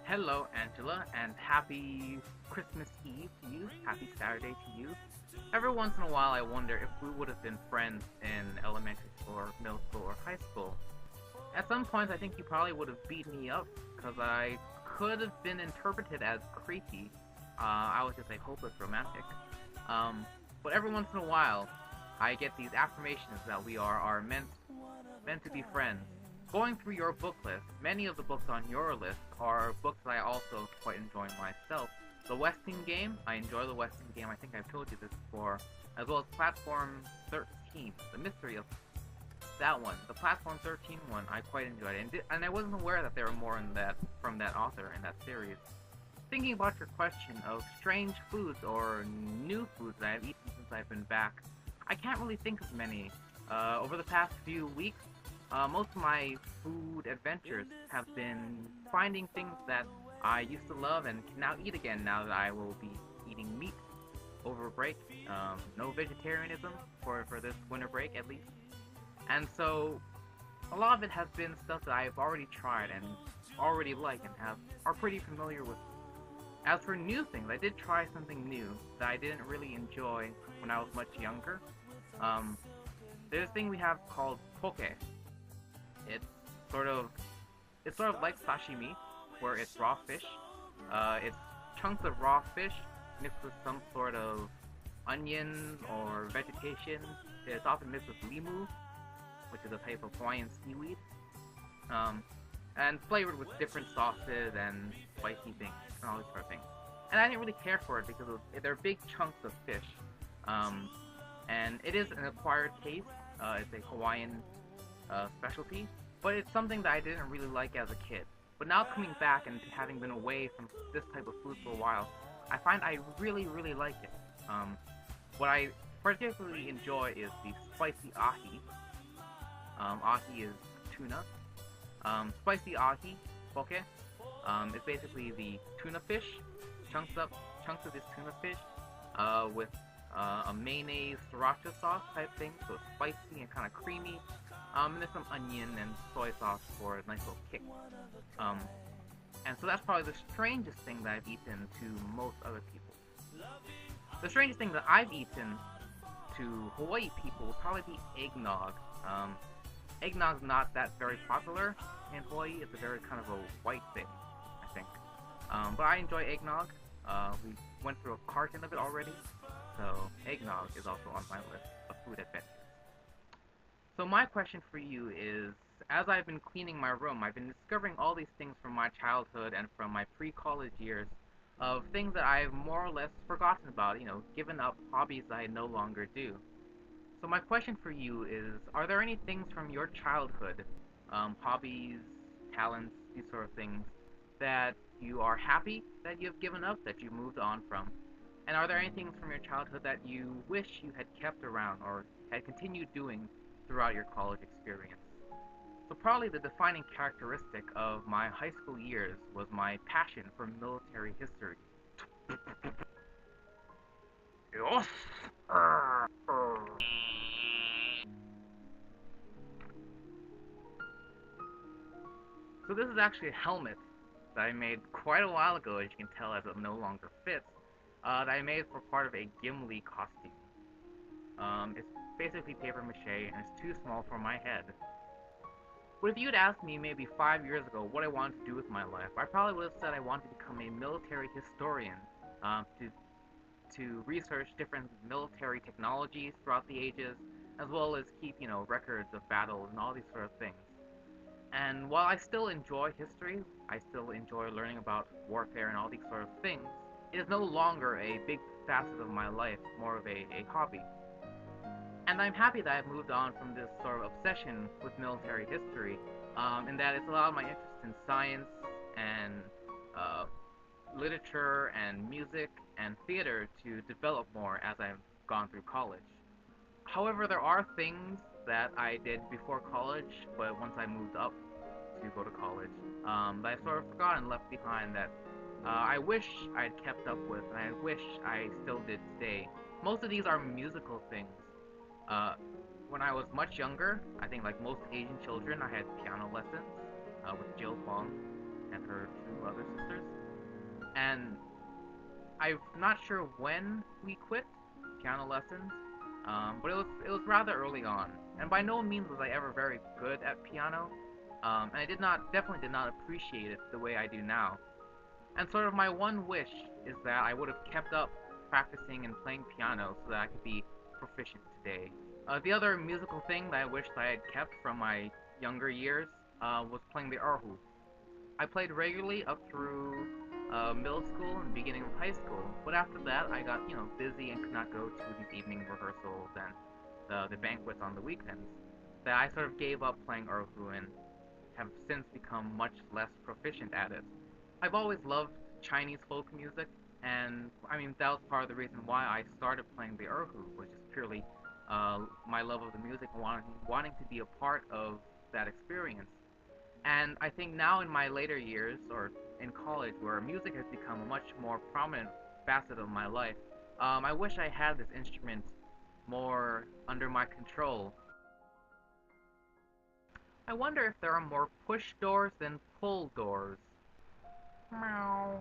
Hello, Angela, and happy Christmas Eve to you. Happy Saturday to you. Every once in a while, I wonder if we would have been friends in elementary school, or middle school, or high school. At some points, I think you probably would have beat me up because I could have been interpreted as creepy. I was just a hopeless romantic. But every once in a while, I get these affirmations that we are meant to be friends. Going through your book list, many of the books on your list are books that I also quite enjoy myself. The Westing game, I enjoy the Westing game, I think I've told you this before, as well as Platform 13, the mystery of that one. The Platform 13 one, I quite enjoyed it, and I wasn't aware that there were more in that from that author in that series. Thinking about your question of strange foods or new foods that I've eaten since I've been back, I can't really think of many. Over the past few weeks, most of my food adventures have been finding things that I used to love and can now eat again now that I will be eating meat over break. No vegetarianism for this winter break at least. And so a lot of it has been stuff that I've already tried and already like and are pretty familiar with. As for new things, I did try something new that I didn't really enjoy when I was much younger. There's a thing we have called poke. It's sort of like sashimi, where it's raw fish. It's chunks of raw fish mixed with some sort of onion or vegetation. It's often mixed with limu, which is a type of Hawaiian seaweed, and flavored with different sauces and spicy things and all these sort of things. And I didn't really care for it because they're big chunks of fish, and it is an acquired taste. It's a Hawaiian specialty, but it's something that I didn't really like as a kid. But now coming back and having been away from this type of food for a while, I find I really, really like it. What I particularly enjoy is the spicy ahi. Ahi is tuna. Spicy ahi, poke, is basically the tuna fish, chunks of this tuna fish, with a mayonnaise sriracha sauce type thing, so it's spicy and kind of creamy. And there's some onion and soy sauce for a nice little kick. And so that's probably the strangest thing that I've eaten to most other people. The strangest thing that I've eaten to Hawaii people would probably be eggnog. Eggnog's not that very popular in Hawaii. It's a very kind of a white thing, I think. But I enjoy eggnog. We went through a carton of it already, so eggnog is also on my list of food adventures. So my question for you is, as I've been cleaning my room, I've been discovering all these things from my childhood and from my pre-college years of things that I've more or less forgotten about, given up, hobbies that I no longer do. So my question for you is, are there any things from your childhood, hobbies, talents, these sort of things, that you are happy that you have given up, that you moved on from? And are there any things from your childhood that you wish you had kept around or had continued doing throughout your college experience? So probably the defining characteristic of my high school years was my passion for military history. Yes! So this is actually a helmet that I made quite a while ago, as you can tell, as it no longer fits, that I made for part of a Gimli costume. It's basically paper mache, and it's too small for my head. But if you'd asked me maybe 5 years ago what I wanted to do with my life, I probably would have said I wanted to become a military historian, to research different military technologies throughout the ages, as well as keep, records of battles and all these sort of things. And while I still enjoy history, I still enjoy learning about warfare and all these sort of things, it is no longer a big facet of my life, more of a hobby. And I'm happy that I've moved on from this sort of obsession with military history, in that it's allowed my interest in science and literature and music and theater to develop more as I've gone through college. However, there are things that I did before college, but once I moved up to go to college, that I sort of forgotten, left behind, that I wish I'd kept up with, and I wish I still did today. Most of these are musical things. when I was much younger, I think like most Asian children, I had piano lessons with Jill Fong and her two other sisters. And I'm not sure when we quit piano lessons, but it was rather early on. And by no means was I ever very good at piano, and I definitely did not appreciate it the way I do now. And sort of my one wish is that I would have kept up practicing and playing piano so that I could be proficient today. The other musical thing that I wished I had kept from my younger years was playing the erhu. I played regularly up through middle school and beginning of high school, but after that I got busy and could not go to these evening rehearsals and the banquets on the weekends. That I sort of gave up playing erhu and have since become much less proficient at it. I've always loved Chinese folk music, and I mean that was part of the reason why I started playing the erhu, which is purely my love of the music and wanting to be a part of that experience. And I think now in my later years, or in college, where music has become a much more prominent facet of my life, I wish I had this instrument more under my control. I wonder if there are more push doors than pull doors. Meow.